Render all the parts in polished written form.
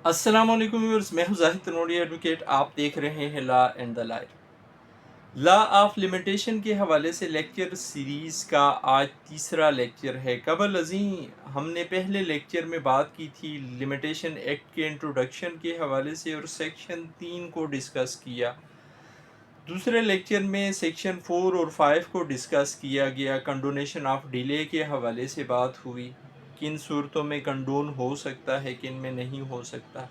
अस्सलाम वालेकुम व्यूअर्स, मैं हूं जाहिद तनोड़ी एडवोकेट। आप देख रहे हैं law and the life. Law of limitation के हवाले से लेक्चर सीरीज़ का आज तीसरा लेक्चर है। कबल अज़ीं हमने पहले लेक्चर में बात की थी लिमिटेशन एक्ट के इंट्रोडक्शन के हवाले से और सेक्शन 3 को डिस्कस किया। दूसरे लेक्चर में सेक्शन 4 और 5 को डिस्कस किया गया। कंडोनेशन ऑफ डिले के हवाले से बात हुई, किन सूरतों में कंडोन हो सकता है, किन में नहीं हो सकता।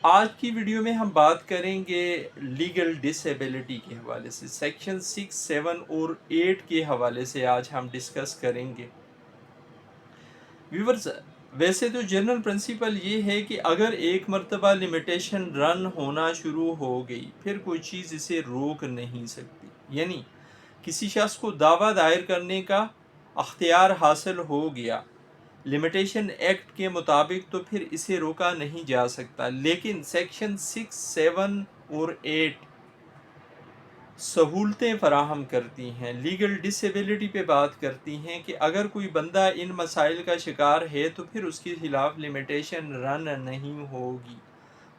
आज की वीडियो में हम बात करेंगे लीगल डिसेबिलिटी के हवाले से। सेक्शन 6, 7 और 8 के हवाले से आज हम डिस्कस करेंगे। व्यूवर्स, वैसे तो जनरल प्रिंसिपल ये है कि अगर एक मर्तबा लिमिटेशन रन होना शुरू हो गई फिर कोई चीज़ इसे रोक नहीं सकती। यानी किसी शख्स को दावा दायर करने का अख्तियार हासिल हो गया लिमिटेशन एक्ट के मुताबिक, तो फिर इसे रोका नहीं जा सकता। लेकिन सेक्शन 6, 7 और 8 सहूलतें फराहम करती हैं, लीगल डिसेबिलिटी पे बात करती हैं कि अगर कोई बंदा इन मसाइल का शिकार है तो फिर उसके खिलाफ लिमिटेशन रन नहीं होगी।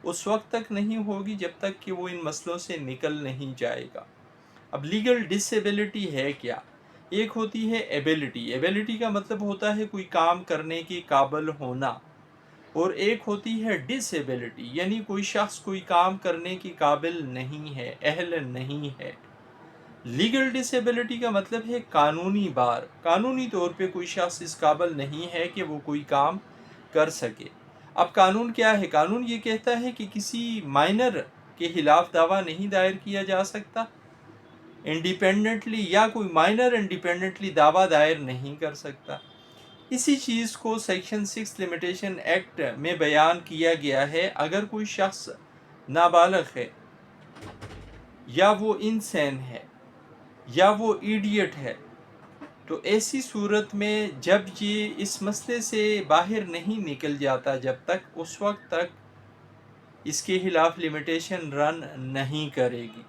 उस वक्त तक नहीं होगी जब तक कि वो इन मसलों से निकल नहीं जाएगा। अब लीगल डिसेबिलिटी है क्या? एक होती है एबिलिटी। एबिलिटी का मतलब होता है कोई काम करने के काबिल होना, और एक होती है डिसेबिलिटी, यानी कोई शख्स कोई काम करने के काबिल नहीं है, अहल नहीं है। लीगल डिसेबिलिटी का मतलब है कानूनी बार, कानूनी तौर पे कोई शख्स इस काबिल नहीं है कि वो कोई काम कर सके। अब कानून क्या है? कानून ये कहता है कि किसी माइनर के खिलाफ दावा नहीं दायर किया जा सकता इंडिपेंडेंटली, या कोई माइनर इंडिपेंडेंटली दावा दायर नहीं कर सकता। इसी चीज़ को सेक्शन 6 लिमिटेशन एक्ट में बयान किया गया है। अगर कोई शख्स नाबालग है, या वो इंसान है, या वो इडियट है, तो ऐसी सूरत में जब ये इस मसले से बाहर नहीं निकल जाता, जब तक उस वक्त तक इसके खिलाफ लिमिटेशन रन नहीं करेगी।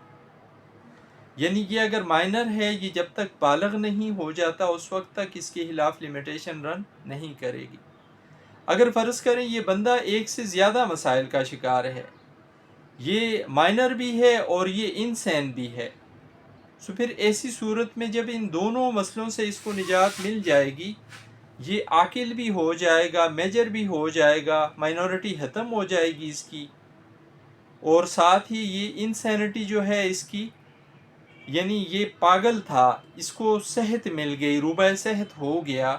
यानी ये अगर माइनर है, ये जब तक बालग नहीं हो जाता उस वक्त तक इसके खिलाफ लिमिटेशन रन नहीं करेगी। अगर फ़र्ज़ करें ये बंदा एक से ज़्यादा मसाइल का शिकार है, ये माइनर भी है और ये इंसान भी है, तो फिर ऐसी सूरत में जब इन दोनों मसलों से इसको निजात मिल जाएगी, ये आकिल भी हो जाएगा, मेजर भी हो जाएगा, माइनॉरिटी ख़त्म हो जाएगी इसकी, और साथ ही ये इंसैनिटी जो है इसकी, यानी ये पागल था, इसको सेहत मिल गई, रुबा सेहत हो गया,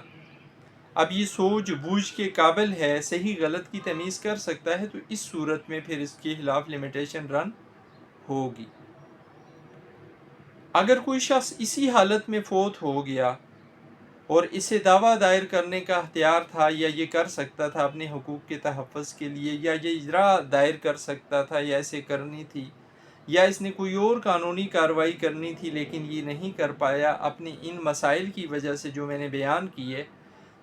अब ये सूझ बूझ के काबिल है, सही गलत की तमीज़ कर सकता है, तो इस सूरत में फिर इसके खिलाफ लिमिटेशन रन होगी। अगर कोई शख्स इसी हालत में फोत हो गया और इसे दावा दायर करने का अख्तियार था, या ये कर सकता था अपने हुकूक के तहफ़्फ़ुज़ के लिए, या ये इजरा दायर कर सकता था, या इसे करनी थी, या इसने कोई और कानूनी कार्रवाई करनी थी लेकिन ये नहीं कर पाया अपनी इन मसाइल की वजह से जो मैंने बयान किए,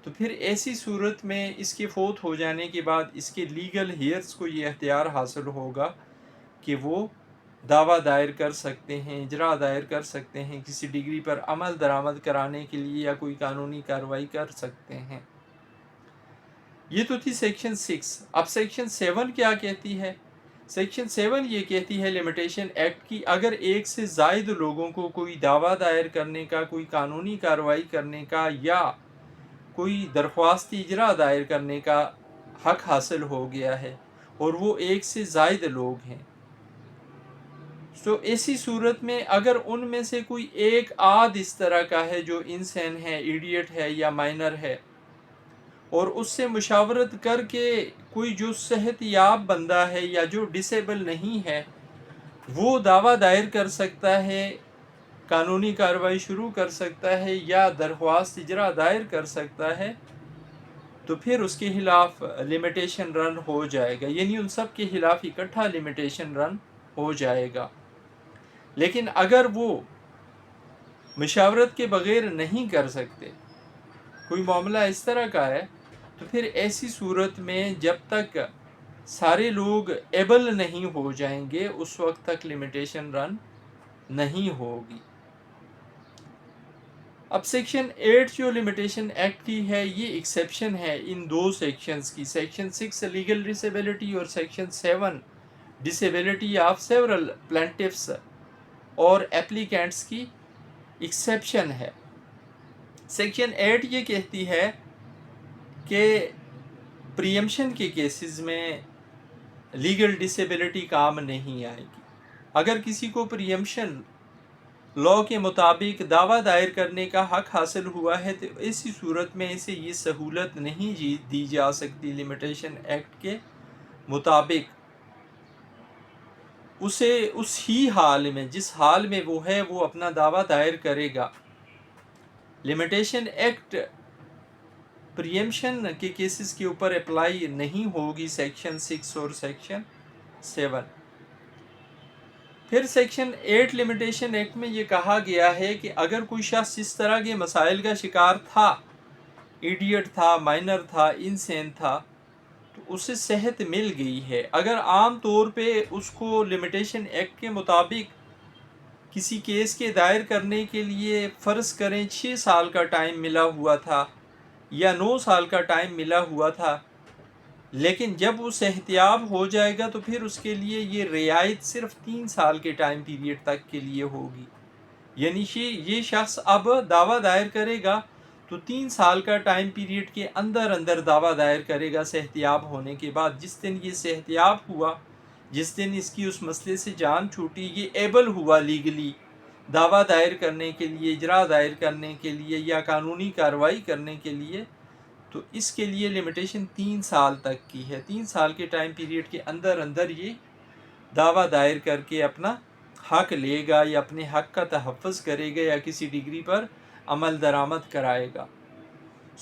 तो फिर ऐसी सूरत में इसके फ़ौत हो जाने के बाद इसके लीगल हेयर्स को ये अख्तियार हासिल होगा कि वो दावा दायर कर सकते हैं, इजरा दायर कर सकते हैं, किसी डिग्री पर अमल दरामद कराने के लिए, या कोई कानूनी कार्रवाई कर सकते हैं। ये तो थी सेक्शन 6। अब सेक्शन 7 क्या कहती है? सेक्शन 7 ये कहती है लिमिटेशन एक्ट की, अगर एक से ज़ायद लोगों को कोई दावा दायर करने का, कोई कानूनी कार्रवाई करने का, या कोई दरख्वास्त इजरा दायर करने का हक हासिल हो गया है, और वो एक से ज़ायद लोग हैं, तो ऐसी सूरत में अगर उनमें से कोई एक आध इस तरह का है जो इंसान है, इडियट है या माइनर है, और उससे मुशावरत करके कोई जो सेहत याब बंदा है या जो डिसेबल नहीं है वो दावा दायर कर सकता है, कानूनी कार्रवाई शुरू कर सकता है, या दरख्वास्त इजरा दायर कर सकता है, तो फिर उसके खिलाफ लिमिटेशन रन हो जाएगा। यानी उन सब के खिलाफ इकट्ठा लिमिटेशन रन हो जाएगा। लेकिन अगर वो मशावरत के बग़ैर नहीं कर सकते, कोई मामला इस तरह का है, तो फिर ऐसी सूरत में जब तक सारे लोग एबल नहीं हो जाएंगे उस वक्त तक लिमिटेशन रन नहीं होगी। اب سیکشن 8 جو لمیٹیشن ایکٹ کی ہے یہ ایکسیپشن ہے ان دو سیکشنز کی، سیکشن 6 لیگل ڈسیبلٹی اور سیکشن 7 ڈسیبلٹی آف سیورل پلانٹیفس اور اپلیکینٹس کی ایکسیپشن ہے۔ سیکشن 8 یہ کہتی ہے کہ پریمپشن کے کیسز میں لیگل ڈسیبلٹی کام نہیں آئے گی۔ اگر کسی کو پریمپشن لاء کے مطابق دعویٰ دائر کرنے کا حق حاصل ہوا ہے تو ایسی صورت میں اسے یہ سہولت نہیں دی جا سکتی لمیٹیشن ایکٹ کے مطابق اسے اس ہی حال میں جس حال میں وہ ہے وہ اپنا دعویٰ دائر کرے گا۔ لمیٹیشن ایکٹ پریمپشن کے کیسز کے اوپر اپلائی نہیں ہوگی، سیکشن 6 اور سیکشن 7۔ پھر سیکشن 8 لمیٹیشن ایکٹ میں یہ کہا گیا ہے کہ اگر کوئی شخص اس طرح کے مسائل کا شکار تھا، ایڈیٹ تھا، مائنر تھا، انسین تھا، تو اسے صحت مل گئی ہے۔ اگر عام طور پہ اس کو لمیٹیشن ایکٹ کے مطابق کسی کیس کے دائر کرنے کے لیے فرض کریں 6 سال کا ٹائم ملا ہوا تھا یا 9 سال کا ٹائم ملا ہوا تھا، لیکن جب وہ صحتیاب ہو جائے گا تو پھر اس کے لیے یہ رعایت صرف 3 سال کے ٹائم پیریڈ تک کے لیے ہوگی، یعنی یہ شخص اب دعویٰ دائر کرے گا تو 3 سال کا ٹائم پیریڈ کے اندر دعویٰ دائر کرے گا صحتیاب ہونے کے بعد۔ جس دن یہ صحتیاب ہوا، جس دن اس کی اس مسئلے سے جان چھوٹی، یہ ایبل ہوا لیگلی دعویٰ دائر کرنے کے لیے، اجراء دائر کرنے کے لیے یا قانونی کارروائی کرنے کے لیے، تو اس کے لیے لمیٹیشن 3 سال تک کی ہے۔ 3 سال کے ٹائم پیریڈ کے اندر یہ دعویٰ دائر کر کے اپنا حق لے گا یا اپنے حق کا تحفظ کرے گا یا کسی ڈگری پر عمل درآمد کرائے گا۔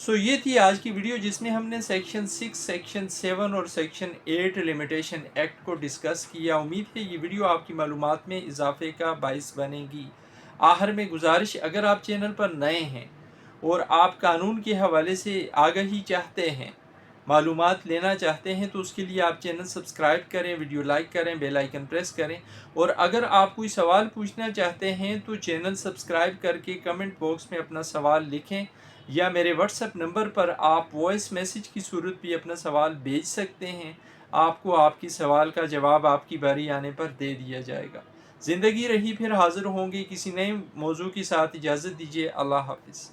یہ تھی آج کی ویڈیو جس میں ہم نے سیکشن 6، سیکشن 7 اور سیکشن 8 لمیٹیشن ایکٹ کو ڈسکس کیا۔ امید ہے یہ ویڈیو آپ کی معلومات میں اضافے کا باعث بنے گی۔ آخر میں گزارش، اگر آپ چینل پر نئے ہیں اور آپ قانون کے حوالے سے آگہی چاہتے ہیں، معلومات لینا چاہتے ہیں، تو اس کے لیے آپ چینل سبسکرائب کریں، ویڈیو لائک کریں، بیل آئیکن پریس کریں، اور اگر آپ کوئی سوال پوچھنا چاہتے ہیں تو چینل سبسکرائب کر کے کمنٹ باکس میں اپنا سوال لکھیں، یا میرے واٹس ایپ نمبر پر آپ وائس میسج کی صورت بھی اپنا سوال بھیج سکتے ہیں۔ آپ کو آپ کی سوال کا جواب آپ کی باری آنے پر دے دیا جائے گا۔ زندگی رہی پھر حاضر ہوں گے کسی نئے موضوع کے ساتھ۔ اجازت دیجیے، اللہ حافظ۔